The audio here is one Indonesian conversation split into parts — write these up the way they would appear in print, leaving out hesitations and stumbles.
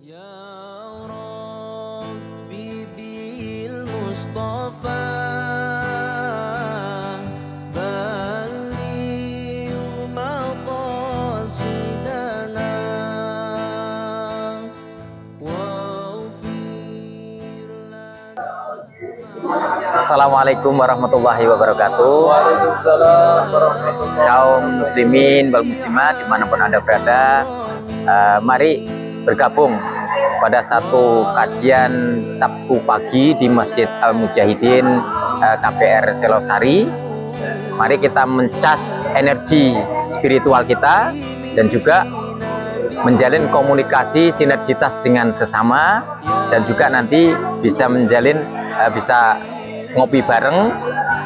Ya Rabbi bil Mustafa balligh maqasidana waghfir lana. Assalamualaikum warahmatullahi wabarakatuh. Waalaikumsalam warahmatullahi Kaum muslimin wal muslimat dimanapun Anda berada, mari bergabung pada satu kajian Sabtu pagi di Masjid Al-Mujahidin KPR Selosari. Mari kita mencas energi spiritual kita dan juga menjalin komunikasi sinergitas dengan sesama, dan juga nanti bisa menjalin bisa ngopi bareng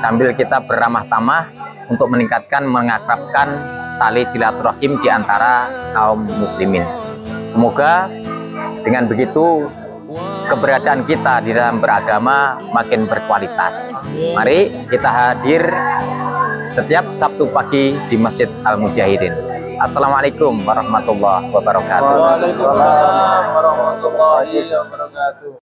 sambil kita beramah tamah untuk meningkatkan, mengakrabkan tali silaturahim di antara kaum muslimin. Semoga dengan begitu keberadaan kita di dalam beragama makin berkualitas. Mari kita hadir setiap Sabtu pagi di Masjid Al-Mujahidin. Assalamualaikum warahmatullahi wabarakatuh. Waalaikumsalam warahmatullahi wabarakatuh.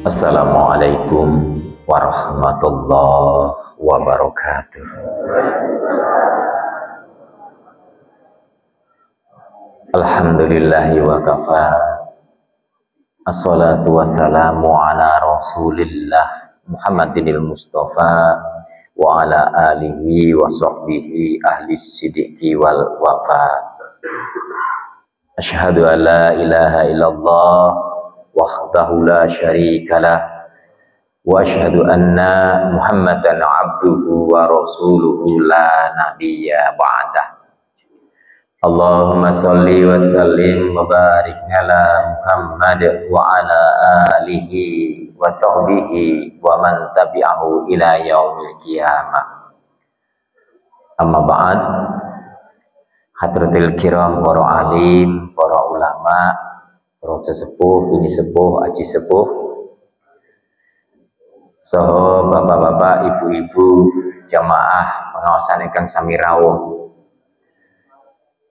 Assalamualaikum warahmatullahi wabarakatuh. Alhamdulillahi wa kafa. Assalatu wassalamu ala Rasulillah Muhammadinil Mustafa wa ala alihi wa sahbihi ahli siddiqi wal wafa. Asyhadu an la ilaha illallah wahdahu la syarikalah wa asyhadu anna Muhammadan abduhu wa rasuluhu la nabiyya ba'dah. Allahumma salli wa sallim wa barik ala Muhammad wa ala alihi wa sahbihi wa man tabi'ahu ila yaumil qiyamah. Amma ba'd. Hadratil kiram, para alim, para ulama, para sesepuh, bini sepuh, aji sepuh, saha bapak-bapak, ibu-ibu, jamaah pengawasan ingkang sami rawuh.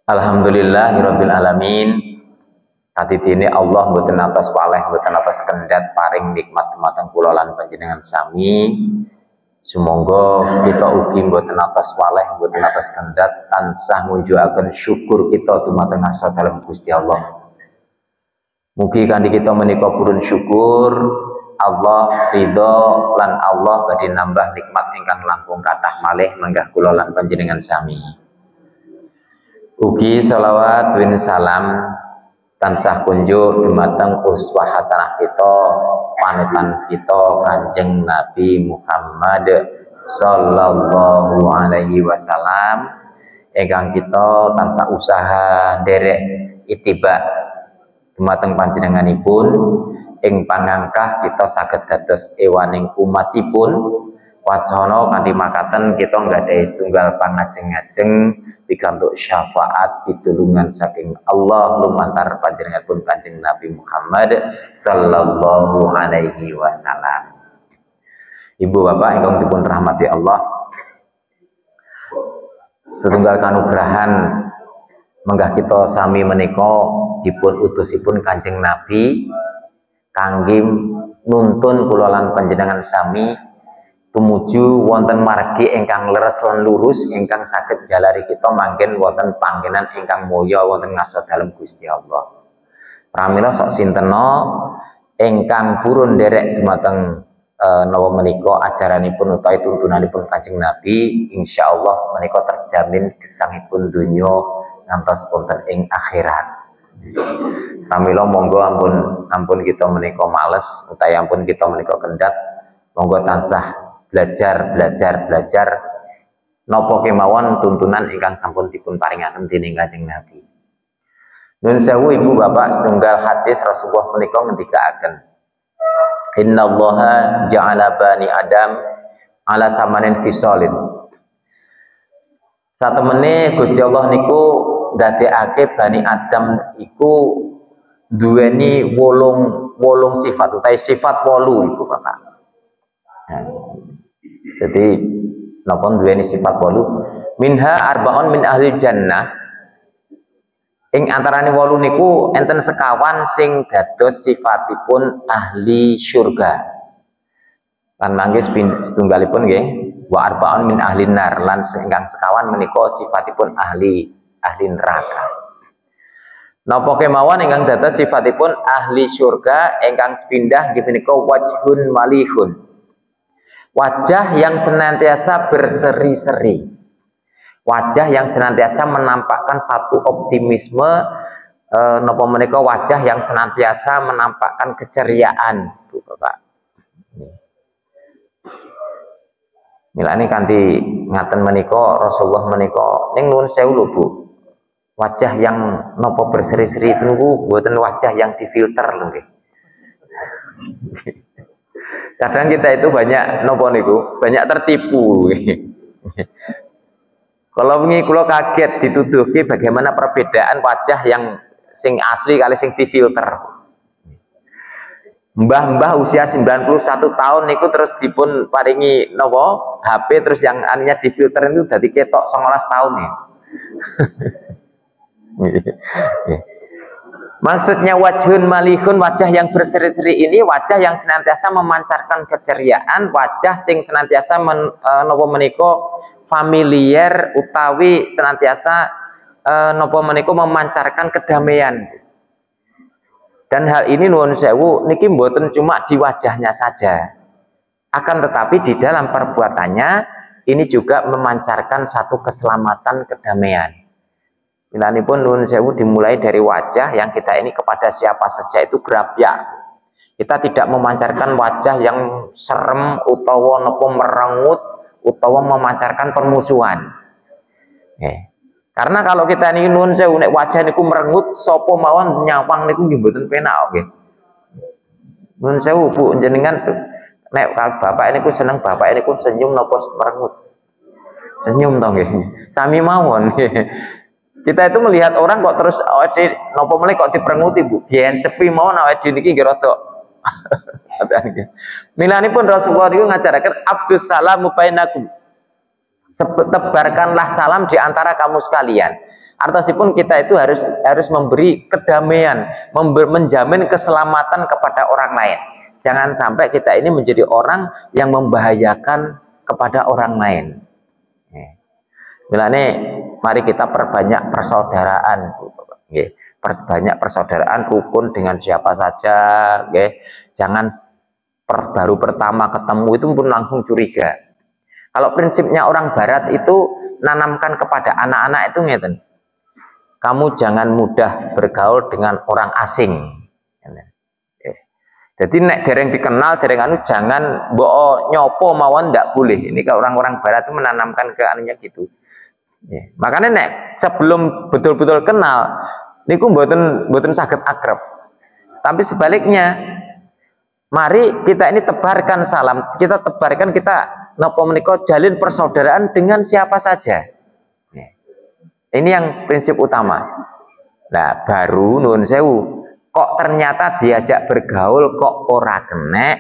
Alhamdulillahirabbil alamin. Katitine Allah mboten atas waleh, mboten atas kendhat paring nikmat dumateng kula lan panjenengan sami. Sumangga kita ugi mboten atas waleh, mboten atas kendhat tansah ngunjukaken syukur kita dumateng asa dalem Gusti Allah. Mugi kanthi kita menika purun syukur, Allah ridho lan Allah badhe nambah nikmat ingkang langkung kathah malih manggah kula lan panjenengan sami. Ugi salawat win salam tansah kunjuk dumateng uswah hasanah kita, panutan kita Kanjeng Nabi Muhammad sallallahu alaihi wasallam ingkang kita tansah usaha nderek ittiba dumateng panjenenganipun ing pangangkah kita saged dados ewaning umatipun wacana kanthi makaten kita nggadahi setunggal pangajeng-ajeng pikantuk syafaat pitulungan saking Allah lumantar panjenenganipun Kanjeng Nabi Muhammad sallallahu alaihi wasallam. Ibu bapak ingkang dipun rahmati Allah, setunggal kanugrahan menggah kita sami menika dipun utusipun Kanjeng Nabi kangge nuntun kula lan panjenengan sami tumuju wonten margi ingkang leres lan lurus ingkang saged jalari kita manggen wonten panggenan ingkang mulya wonten ngarsa dalem Gusti Allah. Pramila sok sintena ingkang purun nderek dumateng napa menika ajaranipun utawi tuntunanipun Kanjeng Nabi, insyaallah menika terjamin gesangipun donya ngantos wonten ing akhirat. Pramila monggo ampun kita menika males utawi ampun kita menika kendhat, monggo tansah belajar napa kemawon tuntunan ingkang sampun dipun paringaken dening Kanjeng Nabi. Nun sewu ibu bapak, setunggal hadis Rasulullah menika ngendikaaken, innallaha ja'ala bani adam ala samanin fisolin. Satemene Gusti Allah niku ndadekake bani Adam iku duweni wolung sifat utawi sifat 8 ibu bapak. Jadi napa duweni sifat 8, minha arbaun min ahli jannah. Ing antarane 8 niku enten sekawan sing dados sifatipun ahli syurga. Lan mangke setunggalipun nggih wa arbaun min ahli nar, lan ingkang sekawan menika sifatipun ahli neraka. Napa kemawon ingkang dados sifatipun ahli syurga ingkang sepindah nggih menika wajhun malihun. Wajah yang senantiasa berseri-seri, wajah yang senantiasa menampakkan satu optimisme, napa menika wajah yang senantiasa menampakkan keceriaan, Bu Bapak. Milane kanthi ngaten menika Rasulullah menika ning nuwun sewu lho Bu. Wajah yang napa berseri-seri niku mboten wajah yang difilter lho nggih. Kadang kita itu banyak nopo niku, banyak tertipu. Kalau wingi kula kaget dituduhke bagaimana perbedaan wajah yang sing asli kali sing difilter. Mbah-mbah usia 91 tahun niku terus dipun paringi nopo HP terus yang aninya difilter itu dadi ketok 19 tahun nih. Maksudnya wajhun malihun, wajah yang berseri-seri ini wajah yang senantiasa memancarkan keceriaan, wajah sing senantiasa napa menika familiar utawi senantiasa napa menika memancarkan kedamaian. Dan hal ini nuwun sewu niki mboten cuma di wajahnya saja. Akan tetapi di dalam perbuatannya ini juga memancarkan satu keselamatan, kedamaian. Ini pun nuwun sewu dimulai dari wajah yang kita ini kepada siapa saja itu grapyak. Kita tidak memancarkan wajah yang serem utawa nopo merengut utawa memancarkan permusuhan. Karena kalau kita ini nuwun sewu nek wajah niku merengut sapa mawon nyawang niku nggih mboten penak nggih. Nuwun sewu Bu jenengan nek bapak niku seneng bapak niku senyum napa merengut. Senyum to nggih. Sami mawon nggih. Kita itu melihat orang kok terus awake napa meneh kok diperenguti Bu. Yen cepi mawon awake niki nggih rada. Milanipun Rasulullah itu ngajaraken afsus salamu bainakum. Tebarkanlah salam di antara kamu sekalian. Artosipun kita itu harus memberi kedamaian, menjamin keselamatan kepada orang lain. Jangan sampai kita ini menjadi orang yang membahayakan kepada orang lain. Milane mari kita perbanyak persaudaraan, perbanyak persaudaraan rukun dengan siapa saja, jangan baru pertama ketemu itu pun langsung curiga. Kalau prinsipnya orang Barat itu nanamkan kepada anak-anak itu ngeten, kamu jangan mudah bergaul dengan orang asing. Jadi nek dereng dikenal, dereng anu jangan mbok nyopo mawon ndak boleh. Ini kalau orang-orang Barat itu menanamkan ke anunya gitu. Makanya nek sebelum betul-betul kenal niku mboten saged akrab. Tapi sebaliknya, mari kita ini tebarkan salam, kita napa menika jalin persaudaraan dengan siapa saja. Ini yang prinsip utama. Nah, baru nuwun sewu, kok ternyata diajak bergaul kok ora kenek,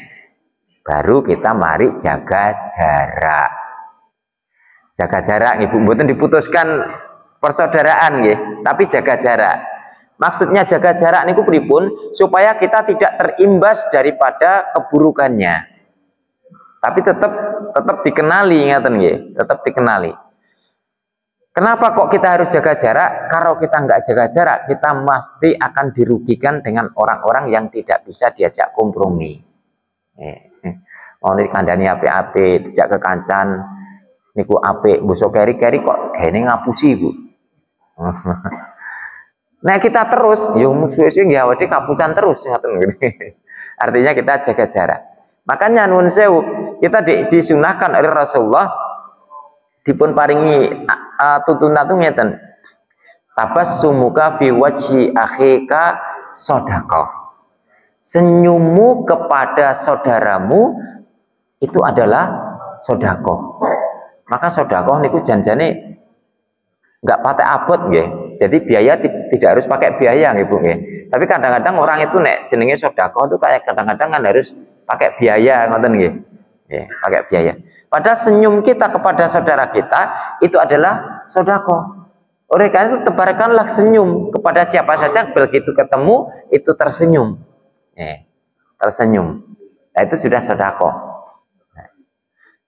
baru kita mari jaga jarak. Jaga jarak Ibu, mboten diputuskan persaudaraan nggih, tapi jaga jarak. Maksudnya jaga jarak niku pripun? Supaya kita tidak terimbas daripada keburukannya. Tapi tetap dikenali ngaten nggih, tetap dikenali. Kenapa kok kita harus jaga jarak? Kalau kita nggak jaga jarak, kita pasti akan dirugikan dengan orang-orang yang tidak bisa diajak kompromi. Mau dikandani ape-ape, dijak kekancan niku apik, bosok keri-keri kok gene ngapusi Bu. Nah kita terus, yo musuh-musuh nggih awake kapusan terus ngoten. Artinya kita jaga jarak. Makanya nuwun sewu, kita disunahkan oleh Rasulullah dipun paringi tuntunan itu ngeten. Tabassumuka fi wajhi akhika shadaqah. Senyummu kepada saudaramu itu adalah sedekah. Maka sedekah niku janjane nggak pakai abot nggih. Jadi biaya tidak harus pakai biaya nggih Bu nggih. Tapi kadang-kadang orang itu nek jenenge sedekah itu kayak kadang-kadang kan harus pakai biaya ngoten nggih. Nggih, pakai biaya. Padahal senyum kita kepada saudara kita itu adalah sedekah. Oleh karena itu tebarkanlah senyum kepada siapa saja begitu ketemu itu tersenyum. Tersenyum. Nah, itu sudah sedekah.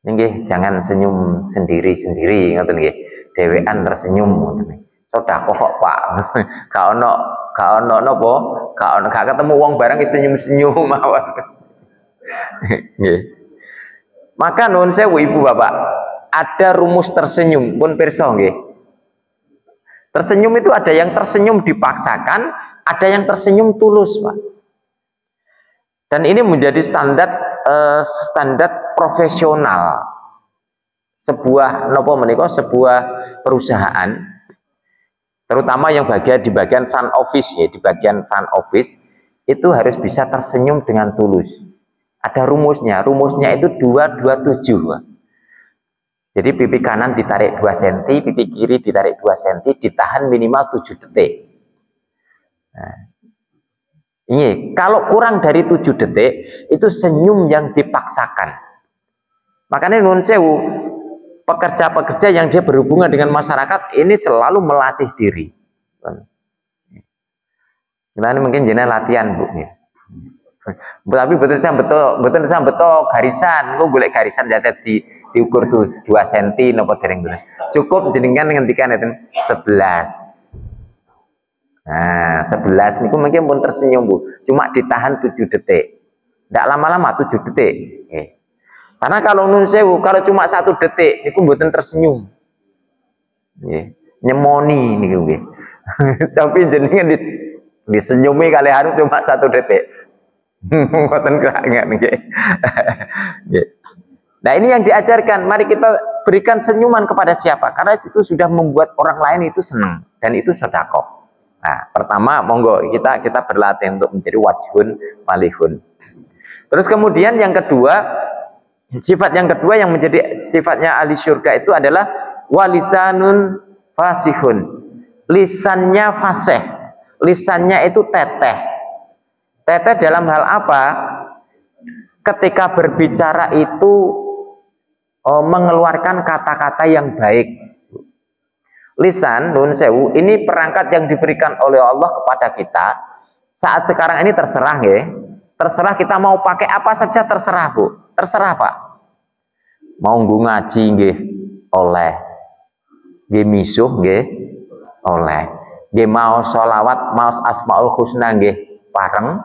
Nggih, jangan senyum sendiri-sendiri ngoten nggih. Dhewean tersenyum ngoten. Sedekah kok Pak. Gak ono napa? Gak ketemu wong bareng senyum-senyum mawon. Nggih. Maka nuwun sewu Ibu Bapak, ada rumus tersenyum pun pirsa nggih. Tersenyum itu ada yang tersenyum dipaksakan, ada yang tersenyum tulus, Pak. Dan ini menjadi standar profesional sebuah sebuah perusahaan, terutama yang di bagian front office ya, di bagian front office itu harus bisa tersenyum dengan tulus. Ada rumusnya itu 227. Pak. Jadi pipi kanan ditarik 2 cm, pipi kiri ditarik 2 cm, ditahan minimal 7 detik. Nah, ini kalau kurang dari 7 detik itu senyum yang dipaksakan. Makanya nuwun sewu, pekerja-pekerja yang dia berhubungan dengan masyarakat ini selalu melatih diri. Nah, ini mungkin jenis latihan Bu. Tapi betul garisan, kok golek garisan jatah diukur tuh 2 cm nopo dereng. Cukup jenengan ngendikan itu 11. Nah, 11 niku mungkin pun tersenyum Bu. Cuma ditahan 7 detik. Tidak lama-lama 7 detik. Karena kalau nun sewu, kalau cuma 1 detik, niku mboten tersenyum. Nggih, nyemoni niku nggih. Tapi jenengan disenyumi kali harus cuma 1 detik. Mboten kerangan nggih. Nggih. Nah, ini yang diajarkan. Mari kita berikan senyuman kepada siapa? Karena itu sudah membuat orang lain itu senang dan itu sedekah. Nah, pertama monggo kita berlatih untuk menjadi wajhun malihun. Terus kemudian yang kedua, sifat yang kedua yang menjadi sifatnya ahli syurga itu adalah walisanun fasihun. Lisannya fasih. Lisannya itu teteh. Teteh dalam hal apa? Ketika berbicara itu mengeluarkan kata-kata yang baik. Lisan, nun sewu, ini perangkat yang diberikan oleh Allah kepada kita. Saat sekarang ini terserah ya. Terserah kita mau pakai apa saja, terserah Bu. Terserah Pak. Mau ngaji nggih oleh. Nggih misuh nggih oleh. Nggih mau sholawat, mau asmaul husna nggih bareng.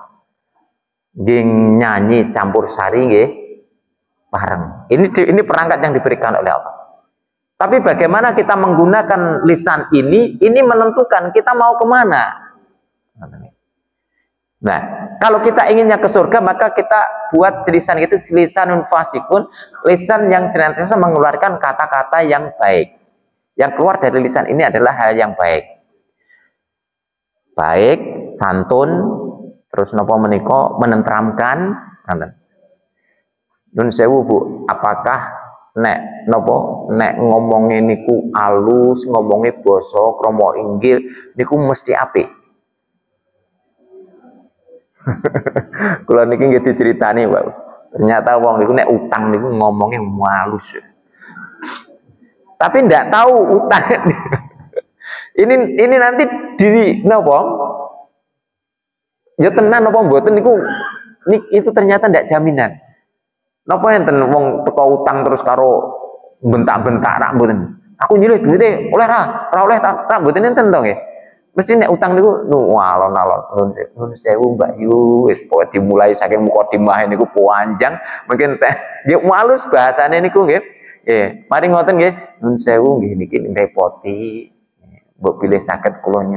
Nggih nyanyi campur sari nggih bareng. Ini perangkat yang diberikan oleh Allah. Tapi bagaimana kita menggunakan lisan ini menentukan kita mau kemana. Nah, kalau kita inginnya ke surga, maka kita buat lisan itu lisanun fasikun, lisan yang senantiasa mengeluarkan kata-kata yang baik. Yang keluar dari lisan ini adalah hal yang baik. Baik, santun, terus napa menika menenteramkan. Nun sewu Bu, apakah nek ngomongnya niku alus, ngomongnya basa krama inggil niku mesti apik. Kula niki nggih diceritani, Pak. Ternyata wong niku nek utang niku ngomongnya halus. Tapi ndak tahu utang. ini nanti diri napa? Ya tenan napa mboten niku itu ternyata ndak jaminan. Napa enten wong teko utang terus karo bentak-bentak rak mboten. Aku nyilih duwite oleh ra oleh tak mboten enten to nggih. Mesti nek utang niku alon-alon nun sewu Mbak Yu wis pokoke dimulai saking mukadimah niku panjang mungkin teh nggih halus bahasane niku nggih. Nggih, mari ngoten nggih. Nun sewu nggih niki repoti. Mbok pilih saged kula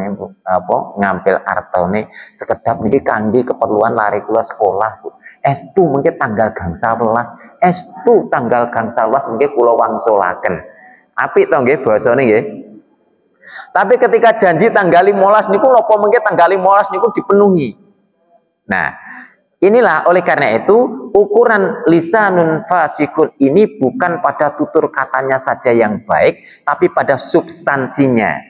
ngambil artone sekedap niki kangge keperluan lari kula sekolah, Bu. Estu mungkin tanggal gangsal welas, estu tanggal gangsal welas mungkin kula wangsulaken. Apik to nggih basane nggih. Tapi ketika janji tanggal 15 niku napa mungkin tanggal 15 niku dipenuhi. Nah, inilah oleh karena itu ukuran lisanun fasikun ini bukan pada tutur katanya saja yang baik, tapi pada substansinya.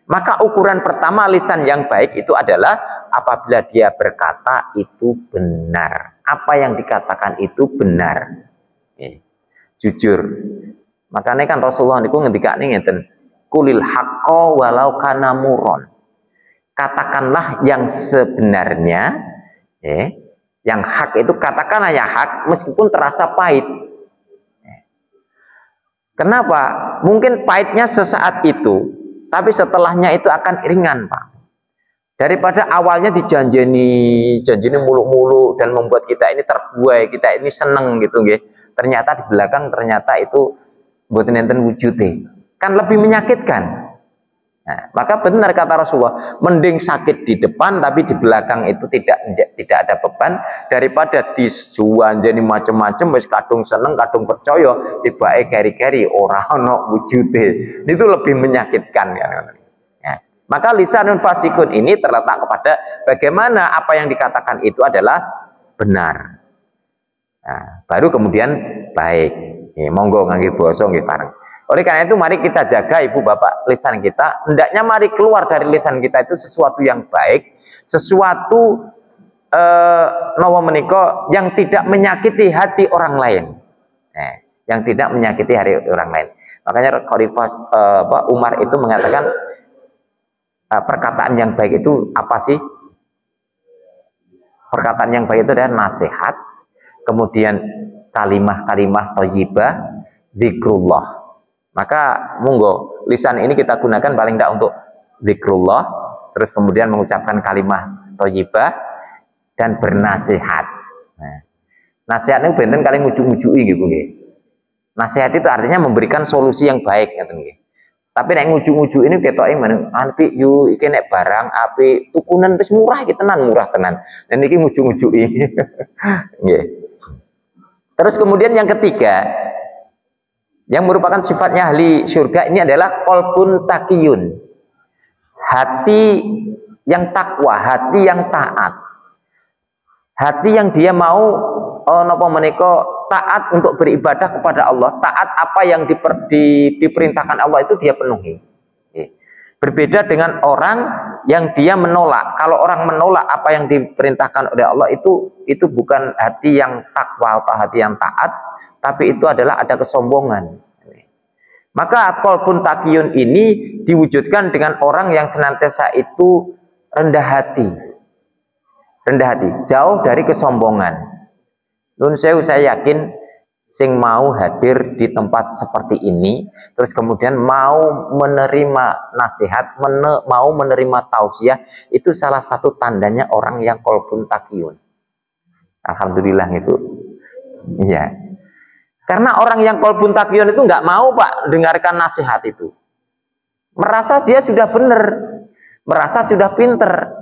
Maka ukuran pertama lisan yang baik itu adalah apabila dia berkata itu benar. Apa yang dikatakan itu benar. Jujur. Makanya kan Rasulullah niku ngendikane ngeten, kulil haqqo walau kana muron. Katakanlah yang sebenarnya, yang hak itu katakanlah yang hak meskipun terasa pahit. Kenapa? Mungkin pahitnya sesaat itu, tapi setelahnya itu akan ringan, Pak. Daripada awalnya janjini muluk-muluk dan membuat kita ini terbuai, kita ini seneng gitu nggih. Ternyata di belakang ternyata itu mboten enten wujude. Kan lebih menyakitkan. Nah, maka benar kata Rasulullah, mending sakit di depan tapi di belakang itu tidak ada beban daripada disuwanjeni macam-macam wis kadung seneng, kadung percaya, tibake keri-keri ora ana wujude. Itu lebih menyakitkan ya. Maka lisanun fasikun ini terletak kepada bagaimana apa yang dikatakan itu adalah benar. Nah, baru kemudian baik. Monggo ngangge basa nggih bareng. Oleh karena itu mari kita jaga Ibu Bapak lisan kita. Hendaknya mari keluar dari lisan kita itu sesuatu yang baik, sesuatu nawa menika yang tidak menyakiti hati orang lain. Yang tidak menyakiti hati orang lain. Makanya Khalifah Umar itu mengatakan perkataan yang baik itu apa sih? Perkataan yang baik itu adalah nasihat, kemudian kalimah-kalimah thayyibah, zikrullah. Maka monggo lisan ini kita gunakan paling tidak untuk zikrullah, terus kemudian mengucapkan kalimah thayyibah dan bernasihat. Nah, Nasihat niku benten kali ngujuk-ngujuki gitu nggih. Nasihat itu artinya memberikan solusi yang baik ngoten nggih. Tapi nek ngujuk-ngujuk ini ketoke men apik yu iki nek barang apik tukunan wis murah iki tenan, murah tenan. Dan iki ngujuk-ngujuki. Nggih. Terus kemudian yang ketiga yang merupakan sifatnya ahli surga ini adalah qalbun taqiyun. Hati yang takwa, hati yang taat. Hati yang dia mau napa menika taat untuk beribadah kepada Allah, taat apa yang diperintahkan Allah itu dia penuhi. Berbeda dengan orang yang dia menolak. Kalau orang menolak apa yang diperintahkan oleh Allah itu bukan hati yang takwa atau hati yang taat, tapi itu adalah ada kesombongan. Maka qalbun taqiyun ini diwujudkan dengan orang yang senantiasa itu rendah hati. Rendah hati, jauh dari kesombongan. Nun sewu, saya yakin sing mau hadir di tempat seperti ini, terus kemudian mau menerima nasihat, mau menerima tausiah, itu salah satu tandanya orang yang qalbun taqiyun. Alhamdulillah itu. Iya. Karena orang yang qalbun taqiyun itu nggak mau Pak dengarkan nasihat itu. Merasa dia sudah benar, merasa sudah pinter.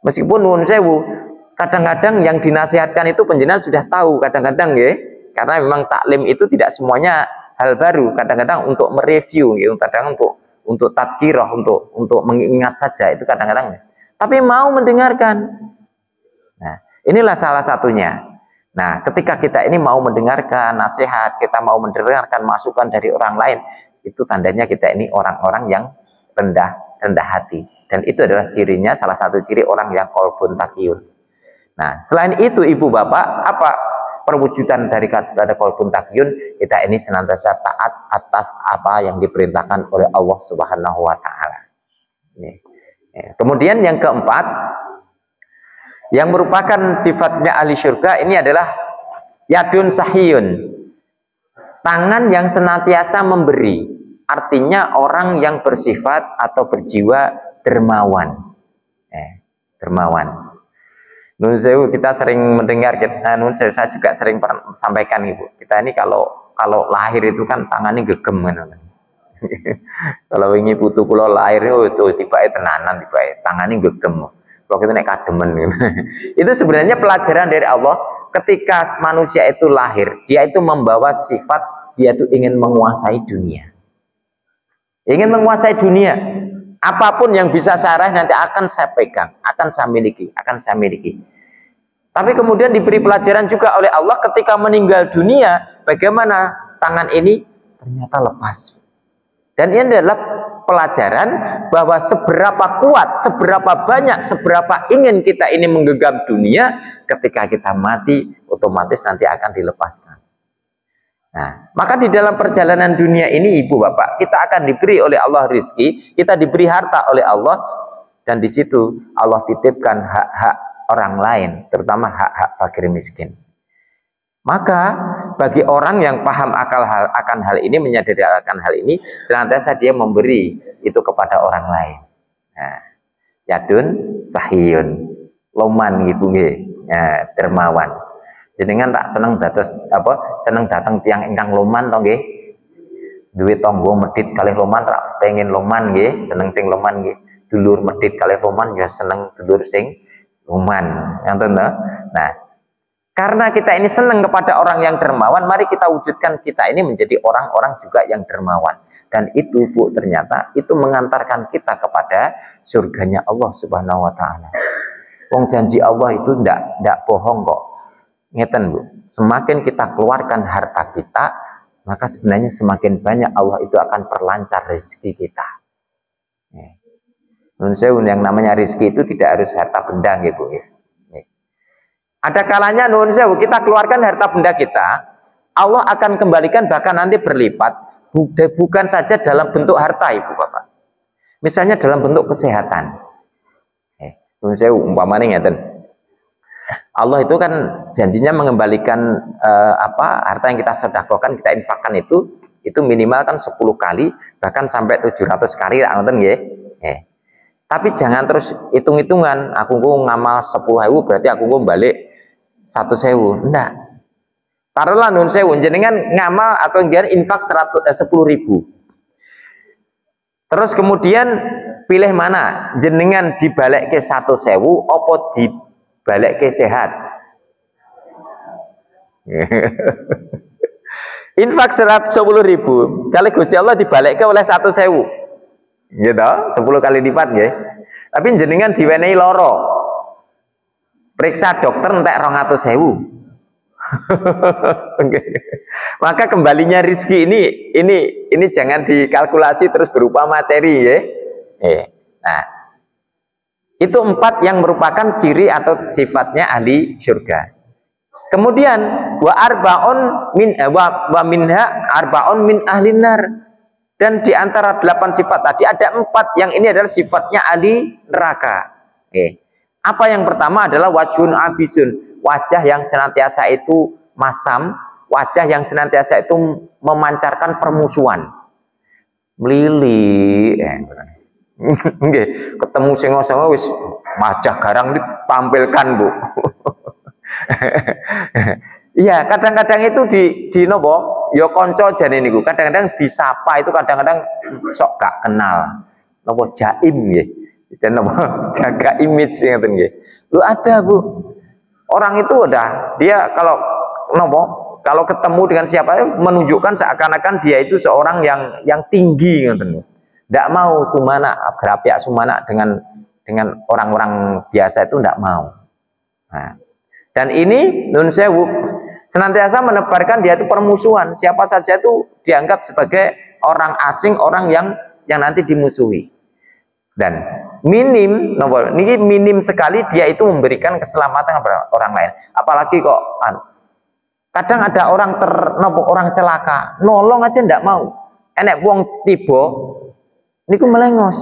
Meskipun nuwun sewu, kadang-kadang yang dinasihatkan itu panjenengan sudah tahu kadang-kadang ya. Karena memang taklim itu tidak semuanya hal baru. Kadang-kadang untuk mereview, ya, kadang untuk tadkirah, untuk mengingat saja itu kadang-kadang. Tapi mau mendengarkan. Nah, inilah salah satunya. Nah, ketika kita ini mau mendengarkan nasihat, kita mau mendengarkan masukan dari orang lain, itu tandanya kita ini orang-orang yang rendah hati. Dan itu adalah cirinya, salah satu ciri orang yang qalbun taqiyun. Nah, selain itu ibu bapak, apa perwujudan dari kata qalbun taqiyun? Kita ini senantiasa taat atas apa yang diperintahkan oleh Allah Subhanahu wa taala. Kemudian yang keempat, yang merupakan sifatnya ahli syurga ini adalah yadun sahiyun, tangan yang senantiasa memberi. Artinya orang yang bersifat atau berjiwa dermawan. Dermawan. Nun sewu, kita sering mendengar, saya juga sering sampaikan ibu. Kita ini kalau lahir itu kan tangannya gegem kan. Kalau ini putu kula lahir itu tiba-tiba tenanan, tiba-tiba tangannya gegem. Kalau kita naik kademen gitu. Itu sebenarnya pelajaran dari Allah. Ketika manusia itu lahir, dia itu membawa sifat, dia itu ingin menguasai dunia. Ingin menguasai dunia. Apapun yang bisa saya raih nanti akan saya pegang, akan saya miliki, Tapi kemudian diberi pelajaran juga oleh Allah ketika meninggal dunia, bagaimana tangan ini ternyata lepas. Dan ini adalah pelajaran bahwa seberapa kuat, seberapa banyak, seberapa ingin kita ini menggenggam dunia, ketika kita mati otomatis nanti akan dilepaskan. Nah, maka di dalam perjalanan dunia ini ibu bapak, kita akan diberi oleh Allah rizki, kita diberi harta oleh Allah, dan di situ Allah titipkan hak-hak orang lain, terutama hak-hak fakir miskin. Maka bagi orang yang paham akan hal ini, menyadari akan hal ini, senantiasa dia memberi itu kepada orang lain. Nah, yadun sahiyun, loman gitu nggih, dermawan. Jenengan tak seneng seneng datang tiang ingkang loman to nggih. Duwe tangga medhit kalih loman tak pengen loman nggih, seneng sing loman nggih. Dulur medhit kalih loman ya seneng dulur sing loman. Ngoten to. Nah, karena kita ini seneng kepada orang yang dermawan, mari kita wujudkan kita ini menjadi orang-orang juga yang dermawan. Dan itu Bu, ternyata itu mengantarkan kita kepada surganya Allah Subhanahu wa taala. Wong janji Allah itu ndak bohong kok. Ngeten Bu, semakin kita keluarkan harta kita, maka sebenarnya semakin banyak Allah itu akan perlancar rezeki kita. Nun sewu, yang namanya rezeki itu tidak harus harta benda gitu ya. Ada kalanya nun sewu, kita keluarkan harta benda kita, Allah akan kembalikan bahkan nanti berlipat, bukan saja dalam bentuk harta Ibu Bapak. Misalnya dalam bentuk kesehatan. Nun sewu, umpamanya ngeten. Allah itu kan janjinya mengembalikan harta yang kita sedekahkan, kita infakkan itu minimal kan 10 kali, bahkan sampai 700 kali ngoten nggih. Tapi jangan terus hitung-hitungan, aku ngamal 10.000 berarti aku balik 1.000, enggak. Taruhlah nun sewu, jenengan ngamal atau jenengan infak 10.000. Terus kemudian pilih mana, jenengan dibalik ke 1.000, apa dibalik ke sehat? Infak 10.000, kali Gusti Allah dibalik ke oleh 1.000, gitu, 10 kali lipat, ya. Tapi jenengan diwenehi loro, periksa dokter entek 200.000. Maka kembalinya rizki ini jangan dikalkulasi terus berupa materi, ya. Nah, itu 4 yang merupakan ciri atau sifatnya ahli surga. Kemudian wa minha arbaun min ahlin nar, dan di antara 8 sifat tadi ada 4 yang ini adalah sifatnya ahli neraka. Apa yang pertama adalah wajhun abisun, wajah yang senantiasa itu masam, wajah yang senantiasa itu memancarkan permusuhan, melili, ketemu sengo-sengo wis wajah garang ditampilkan, Bu. Iya, kadang-kadang itu di nopo, yo konco jane niku, kadang-kadang disapa itu kadang-kadang sok gak kenal, nopo jaim nggih, dan nopo jaga image ngoten nggih. Lu ada, Bu. Orang itu udah dia kalau ketemu dengan siapa menunjukkan seakan-akan dia itu seorang yang tinggi, ngoten. Tidak mau sumana, berapiak sumana dengan orang-orang biasa itu tidak mau. Nah, dan ini nun sewu senantiasa menebarkan dia itu permusuhan. Siapa saja itu dianggap sebagai orang asing, orang yang nanti dimusuhi. Dan minim sekali dia itu memberikan keselamatan kepada orang lain. Apalagi kok kadang ada orang orang celaka, nolong aja ndak mau. Enek wong tiba niku melengos.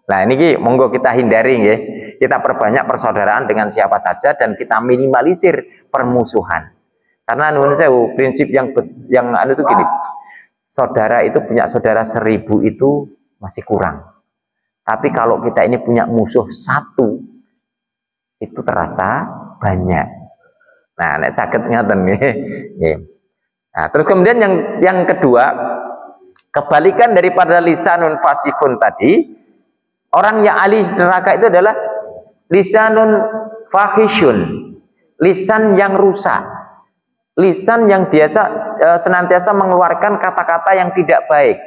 Nah, ini monggo kita hindari nggih. Kita perbanyak persaudaraan dengan siapa saja dan kita minimalisir permusuhan. Karena nuwun sewu, prinsip yang itu gini. Saudara itu punya saudara 1.000 itu masih kurang. Tapi kalau kita ini punya musuh 1, itu terasa banyak. Nah, nek saged ngaten nggih. Nah, terus kemudian yang kedua, kebalikan daripada lisanun fasikun tadi, orang yang ahli neraka itu adalah lisanun fahisyun, lisan yang rusak, lisan yang senantiasa mengeluarkan kata-kata yang tidak baik.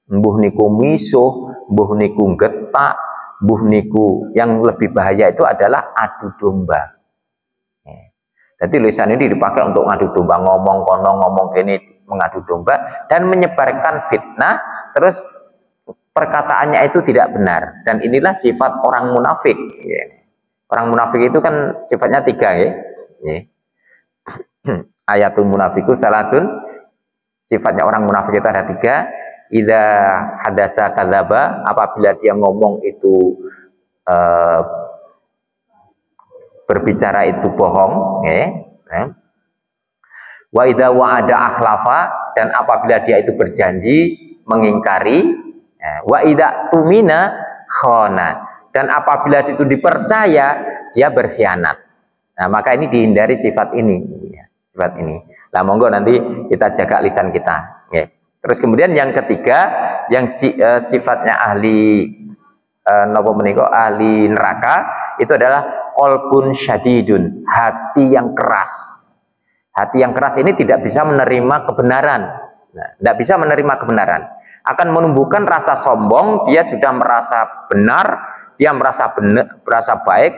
Mbuh niku misuh, mbuh niku getak, mbuh niku, yang lebih bahaya itu adalah adu domba. Jadi lisan ini dipakai untuk ngadu domba, ngomong kono, ngomong kene, mengadu domba dan menyebarkan fitnah, terus perkataannya itu tidak benar. Dan inilah sifat orang munafik. Orang munafik itu kan sifatnya 3, ya. Ayatul munafiku salasun, sifatnya orang munafik itu ada 3. Idza hadasa kadzaba, apabila dia ngomong itu berbicara itu bohong, wa idza wa'ada akhlafa, dan apabila dia itu berjanji mengingkari, wa idza tumina khana, dan apabila itu dipercaya dia berkhianat. Nah, maka ini dihindari sifat ini, sifat ini. Nah, monggo nanti kita jaga lisan kita. Terus kemudian yang ketiga, yang sifatnya ahli ahli neraka itu adalah qalbun syadidun, hati yang keras. Hati yang keras ini tidak bisa menerima kebenaran. Tidak bisa menerima kebenaran. Akan menumbuhkan rasa sombong, dia sudah merasa benar, dia merasa baik,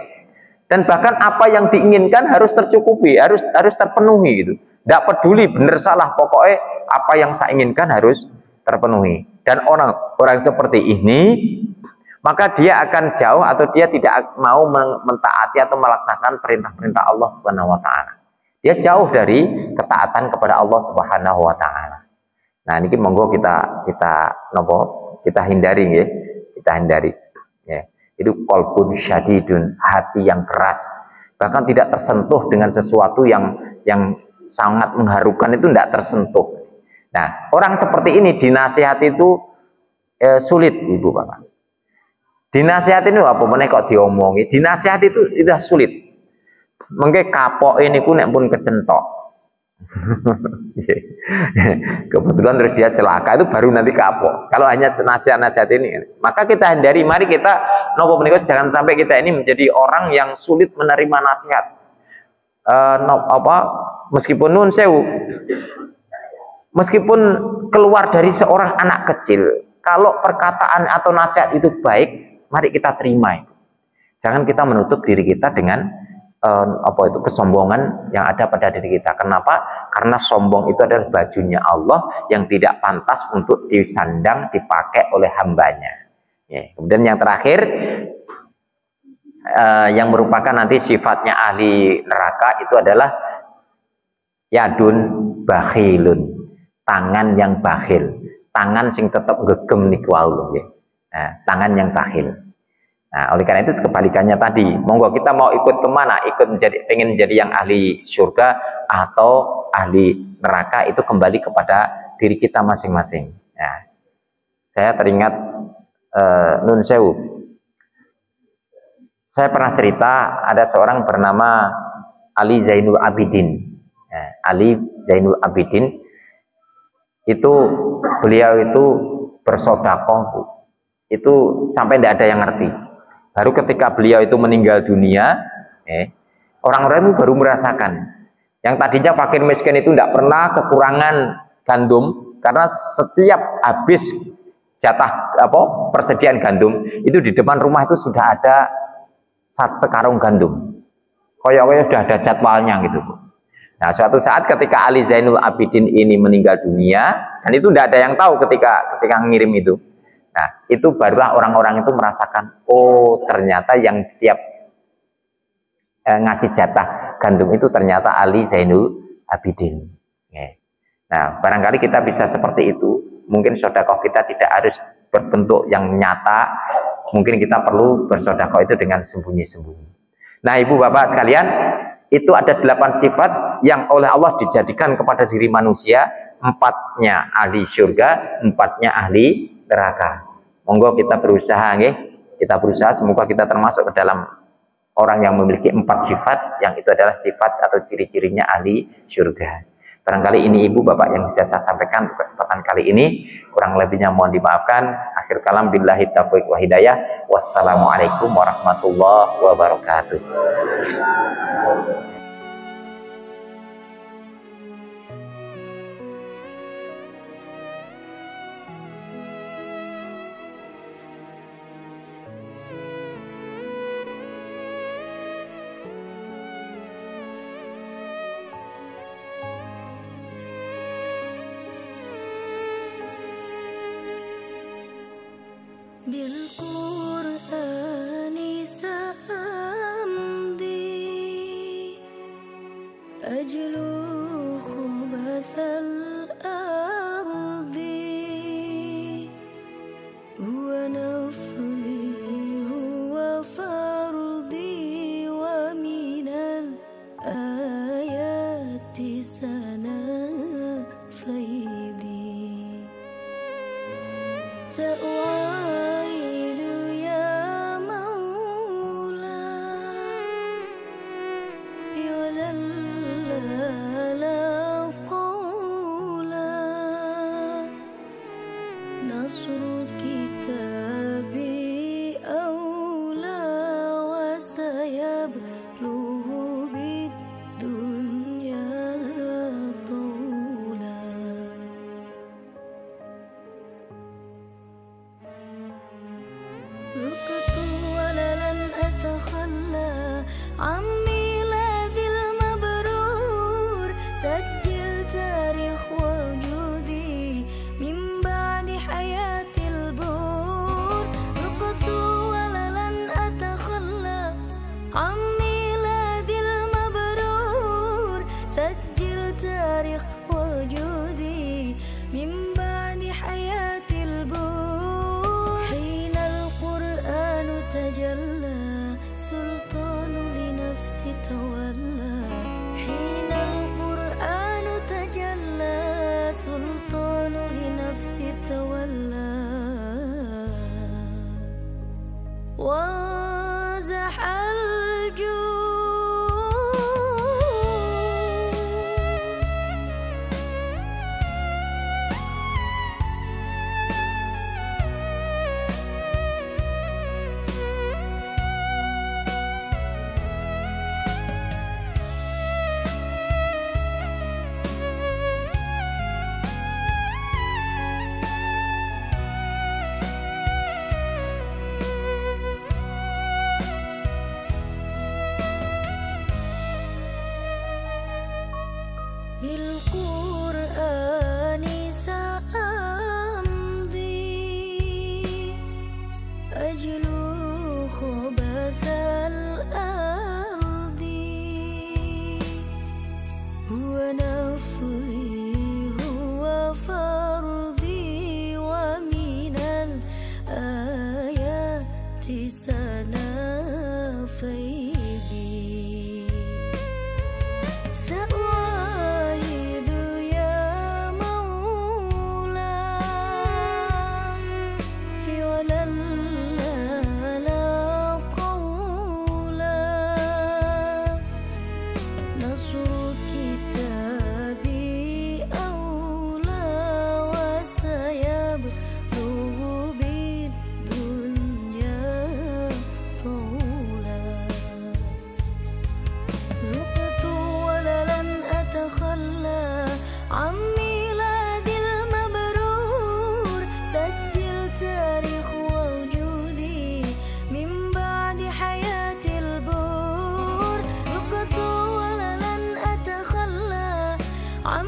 dan bahkan apa yang diinginkan harus tercukupi, harus terpenuhi gitu. Tidak peduli benar salah, pokoknya apa yang saya inginkan harus terpenuhi. Dan orang seperti ini, maka dia akan jauh atau dia tidak mau mentaati atau melaksanakan perintah-perintah Allah Subhanahu wa taala. Dia jauh dari ketaatan kepada Allah Subhanahu wa taala. Nah, ini monggo kita hindari nggih. Kita hindari. Ya. Itu qalbun syadidun, hati yang keras. Bahkan tidak tersentuh dengan sesuatu yang sangat mengharukan, itu tidak tersentuh. Nah, orang seperti ini dinasihati itu sulit, Ibu Bapak. Dinasihati itu apa meneh kok diomongi. Dinasihati itu sulit. Mengke kapok ini ku nek pun kecentok. Kebetulan terus dia celaka itu baru nanti kapok. Kalau hanya nasihat-nasihat ini, maka kita hindari. Mari kita nopo menika jangan sampai kita ini menjadi orang yang sulit menerima nasihat. Meskipun nun sewu, meskipun keluar dari seorang anak kecil, kalau perkataan atau nasihat itu baik, mari kita terima itu. Jangan kita menutup diri kita dengan kesombongan yang ada pada diri kita. Kenapa? Karena sombong itu adalah bajunya Allah yang tidak pantas untuk disandang, dipakai oleh hambanya. Ya. Kemudian yang terakhir, yang merupakan nanti sifatnya ahli neraka itu adalah yadun bakhilun, tangan yang bakhil, tangan sing tetap gegem niku wae. Nah, tangan yang bakhil. Nah, oleh karena itu kebalikannya tadi, monggo kita mau ikut kemana? Pengen jadi yang ahli surga atau ahli neraka, itu kembali kepada diri kita masing-masing. Nah, saya teringat nun sewu. Saya pernah cerita ada seorang bernama Ali Zainul Abidin. Nah, Ali Zainul Abidin itu beliau itu bersedekah itu sampai tidak ada yang ngerti. Baru ketika beliau itu meninggal dunia, orang-orang itu baru merasakan. Yang tadinya fakir miskin itu tidak pernah kekurangan gandum, karena setiap habis jatah persediaan gandum itu di depan rumah itu sudah ada sekarung gandum. Koyok-koyok sudah ada jadwalnya gitu. Nah, suatu saat ketika Ali Zainul Abidin ini meninggal dunia, dan itu tidak ada yang tahu ketika ngirim itu. Nah, itu barulah orang-orang itu merasakan, oh ternyata yang tiap ngasih jatah gandum itu ternyata Ali Zainul Abidin. Nah, barangkali kita bisa seperti itu. Mungkin sedekah kita tidak harus berbentuk yang nyata. Mungkin kita perlu bersedekah itu dengan sembunyi-sembunyi. Nah, ibu bapak sekalian, itu ada 8 sifat yang oleh Allah dijadikan kepada diri manusia. 4-nya ahli surga, 4-nya ahli neraka. Monggo kita berusaha, kita berusaha semoga kita termasuk ke dalam orang yang memiliki 4 sifat, yang itu adalah sifat atau ciri-cirinya ahli surga. Barangkali ini ibu bapak yang bisa saya sampaikan untuk kesempatan kali ini. Kurang lebihnya mohon dimaafkan. Akhir kalam billahi taufiq wa hidayah. Wassalamualaikum warahmatullahi wabarakatuh. بالقرآن سأمضي أجلو خبث الأرض هو نفلي هو فرضي ومن الآيات سنا فيدي بالقرآن سأمضي أجلو خبث الأرض هو نفلي هو فرضي ومن الآيات سنا فيدي سأعاهد يا مولا في ولا لا قولا نصر كتابي أولى وسيبلغ بالدنيا طولا ذقت ولن أتخلى عن ميلادي المبرور سجل تاريخ وجودي من بعد حياة البور ذقت ولن أتخلى عن